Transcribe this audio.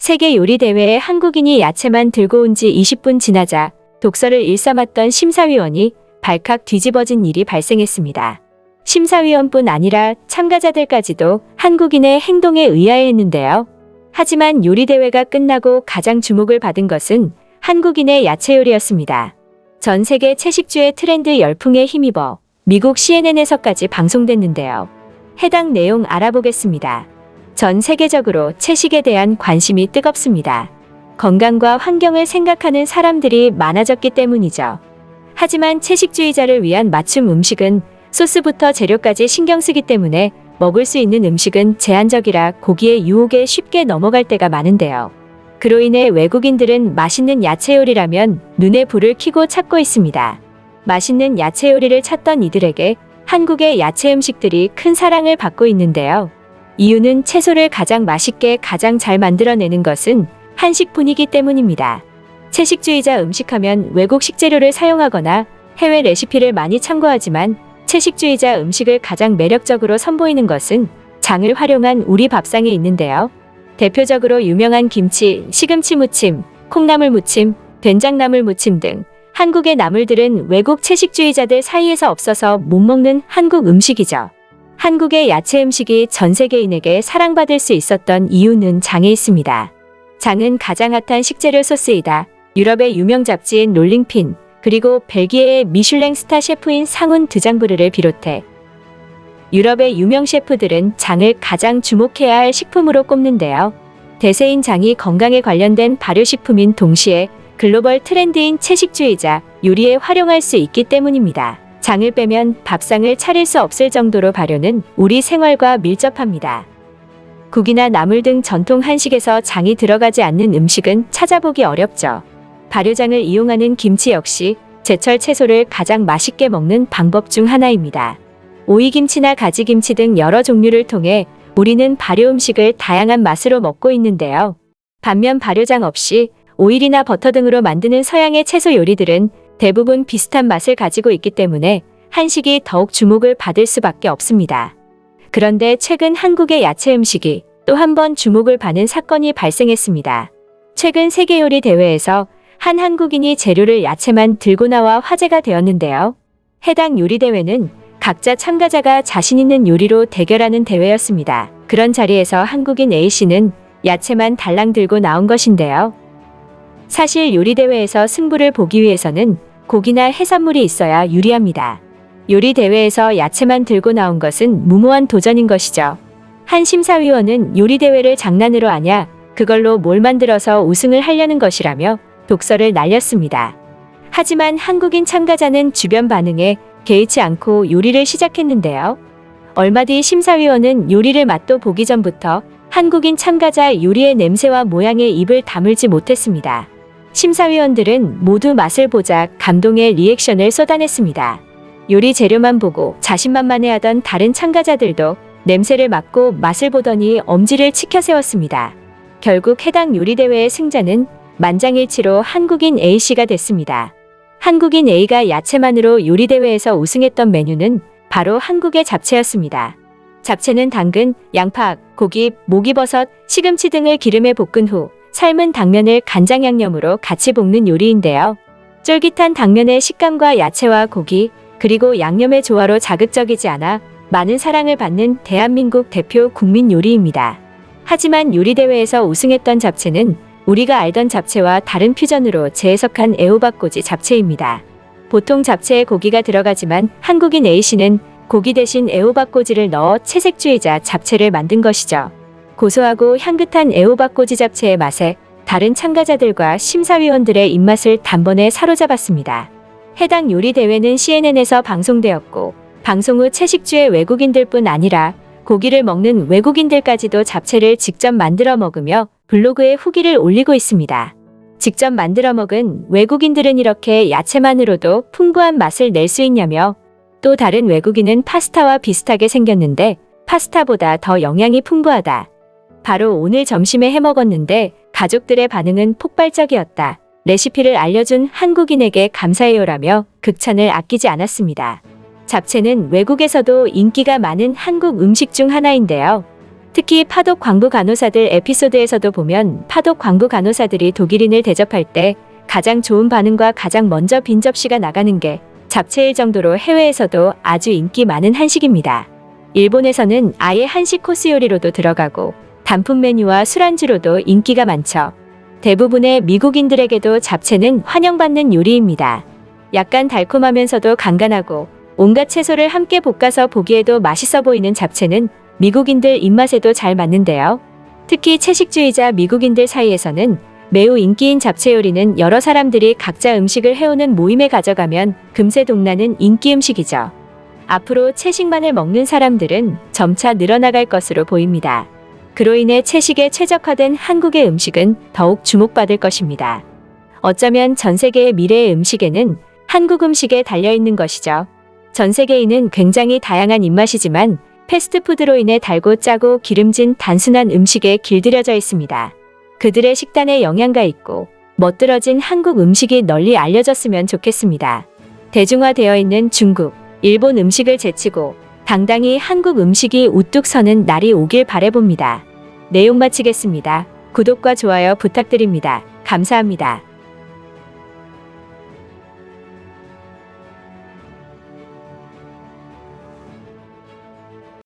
세계 요리 대회에 한국인이 야채만 들고 온 지 20분 지나자 독서를 일삼았던 심사위원이 발칵 뒤집어진 일이 발생했습니다. 심사위원뿐 아니라 참가자들까지도 한국인의 행동에 의아해했는데요. 하지만 요리 대회가 끝나고 가장 주목을 받은 것은 한국인의 야채 요리였습니다. 전 세계 채식주의 트렌드 열풍에 힘입어 미국 CNN에서까지 방송됐는데요. 해당 내용 알아보겠습니다. 전 세계적으로 채식에 대한 관심이 뜨겁습니다. 건강과 환경을 생각하는 사람들이 많아졌기 때문이죠. 하지만 채식주의자를 위한 맞춤 음식은 소스부터 재료까지 신경 쓰기 때문에 먹을 수 있는 음식은 제한적이라 고기의 유혹에 쉽게 넘어갈 때가 많은데요. 그로 인해 외국인들은 맛있는 야채 요리라면 눈에 불을 켜고 찾고 있습니다. 맛있는 야채 요리를 찾던 이들에게 한국의 야채 음식들이 큰 사랑을 받고 있는데요. 이유는 채소를 가장 맛있게 가장 잘 만들어내는 것은 한식뿐이기 때문입니다. 채식주의자 음식하면 외국 식재료를 사용하거나 해외 레시피를 많이 참고하지만 채식주의자 음식을 가장 매력적으로 선보이는 것은 장을 활용한 우리 밥상에 있는데요. 대표적으로 유명한 김치, 시금치 무침, 콩나물 무침, 된장나물 무침 등 한국의 나물들은 외국 채식주의자들 사이에서 없어서 못 먹는 한국 음식이죠. 한국의 야채 음식이 전 세계인에게 사랑받을 수 있었던 이유는 장에 있습니다. 장은 가장 핫한 식재료 소스이다. 유럽의 유명 잡지인 롤링핀, 그리고 벨기에의 미슐랭 스타 셰프인 상훈 드장브르를 비롯해 유럽의 유명 셰프들은 장을 가장 주목해야 할 식품으로 꼽는데요. 대세인 장이 건강에 관련된 발효식품인 동시에 글로벌 트렌드인 채식주의자 요리에 활용할 수 있기 때문입니다. 장을 빼면 밥상을 차릴 수 없을 정도로 발효는 우리 생활과 밀접합니다. 국이나 나물 등 전통 한식에서 장이 들어가지 않는 음식은 찾아보기 어렵죠. 발효장을 이용하는 김치 역시 제철 채소를 가장 맛있게 먹는 방법 중 하나입니다. 오이김치나 가지김치 등 여러 종류를 통해 우리는 발효 음식을 다양한 맛으로 먹고 있는데요. 반면 발효장 없이 오일이나 버터 등으로 만드는 서양의 채소 요리들은 대부분 비슷한 맛을 가지고 있기 때문에 한식이 더욱 주목을 받을 수밖에 없습니다. 그런데 최근 한국의 야채 음식이 또 한 번 주목을 받는 사건이 발생했습니다. 최근 세계요리 대회에서 한 한국인이 재료를 야채만 들고 나와 화제가 되었는데요. 해당 요리 대회는 각자 참가자가 자신 있는 요리로 대결하는 대회였습니다. 그런 자리에서 한국인 A씨는 야채만 달랑 들고 나온 것인데요. 사실 요리 대회에서 승부를 보기 위해서는 고기나 해산물이 있어야 유리합니다. 요리 대회에서 야채만 들고 나온 것은 무모한 도전인 것이죠. 한 심사위원은 요리 대회를 장난으로 하냐, 그걸로 뭘 만들어서 우승을 하려는 것이라며 독설을 날렸습니다. 하지만 한국인 참가자는 주변 반응에 개의치 않고 요리를 시작했는데요. 얼마 뒤 심사위원은 요리를 맛도 보기 전부터 한국인 참가자 요리의 냄새와 모양에 입을 다물지 못했습니다. 심사위원들은 모두 맛을 보자 감동의 리액션을 쏟아냈습니다. 요리 재료만 보고 자신만만해하던 다른 참가자들도 냄새를 맡고 맛을 보더니 엄지를 치켜세웠습니다. 결국 해당 요리 대회의 승자는 만장일치로 한국인 A씨가 됐습니다. 한국인 A가 야채만으로 요리 대회에서 우승했던 메뉴는 바로 한국의 잡채였습니다. 잡채는 당근, 양파, 고기, 목이버섯, 시금치 등을 기름에 볶은 후 삶은 당면을 간장 양념으로 같이 볶는 요리인데요. 쫄깃한 당면의 식감과 야채와 고기, 그리고 양념의 조화로 자극적이지 않아 많은 사랑을 받는 대한민국 대표 국민 요리입니다. 하지만 요리 대회에서 우승했던 잡채는 우리가 알던 잡채와 다른 퓨전으로 재해석한 애호박꼬지 잡채입니다. 보통 잡채에 고기가 들어가지만 한국인 A씨는 고기 대신 애호박꼬지를 넣어 채색주의자 잡채를 만든 것이죠. 고소하고 향긋한 애호박꼬지 잡채의 맛에 다른 참가자들과 심사위원들의 입맛을 단번에 사로잡았습니다. 해당 요리 대회는 CNN에서 방송되었고 방송 후 채식주의 외국인들뿐 아니라 고기를 먹는 외국인들까지도 잡채를 직접 만들어 먹으며 블로그에 후기를 올리고 있습니다. 직접 만들어 먹은 외국인들은 이렇게 야채만으로도 풍부한 맛을 낼 수 있냐며 또 다른 외국인은 파스타와 비슷하게 생겼는데 파스타보다 더 영양이 풍부하다. 바로 오늘 점심에 해먹었는데 가족들의 반응은 폭발적이었다. 레시피를 알려준 한국인에게 감사해요라며 극찬을 아끼지 않았습니다. 잡채는 외국에서도 인기가 많은 한국 음식 중 하나인데요. 특히 파독 광부 간호사들 에피소드에서도 보면 파독 광부 간호사들이 독일인을 대접할 때 가장 좋은 반응과 가장 먼저 빈 접시가 나가는 게 잡채일 정도로 해외에서도 아주 인기 많은 한식입니다. 일본에서는 아예 한식 코스 요리로도 들어가고 단품 메뉴와 술안주로도 인기가 많죠. 대부분의 미국인들에게도 잡채는 환영받는 요리입니다. 약간 달콤하면서도 간간하고 온갖 채소를 함께 볶아서 보기에도 맛있어 보이는 잡채는 미국인들 입맛에도 잘 맞는데요. 특히 채식주의자 미국인들 사이에서는 매우 인기인 잡채 요리는 여러 사람들이 각자 음식을 해오는 모임에 가져가면 금세 동나는 인기 음식이죠. 앞으로 채식만을 먹는 사람들은 점차 늘어나갈 것으로 보입니다. 그로 인해 채식에 최적화된 한국의 음식은 더욱 주목받을 것입니다. 어쩌면 전 세계의 미래의 음식에는 한국 음식에 달려있는 것이죠. 전 세계인은 굉장히 다양한 입맛이지만 패스트푸드로 인해 달고 짜고 기름진 단순한 음식에 길들여져 있습니다. 그들의 식단에 영양가 있고 멋들어진 한국 음식이 널리 알려졌으면 좋겠습니다. 대중화되어 있는 중국, 일본 음식을 제치고 당당히 한국 음식이 우뚝 서는 날이 오길 바라봅니다. 내용 마치겠습니다. 구독과 좋아요 부탁드립니다. 감사합니다.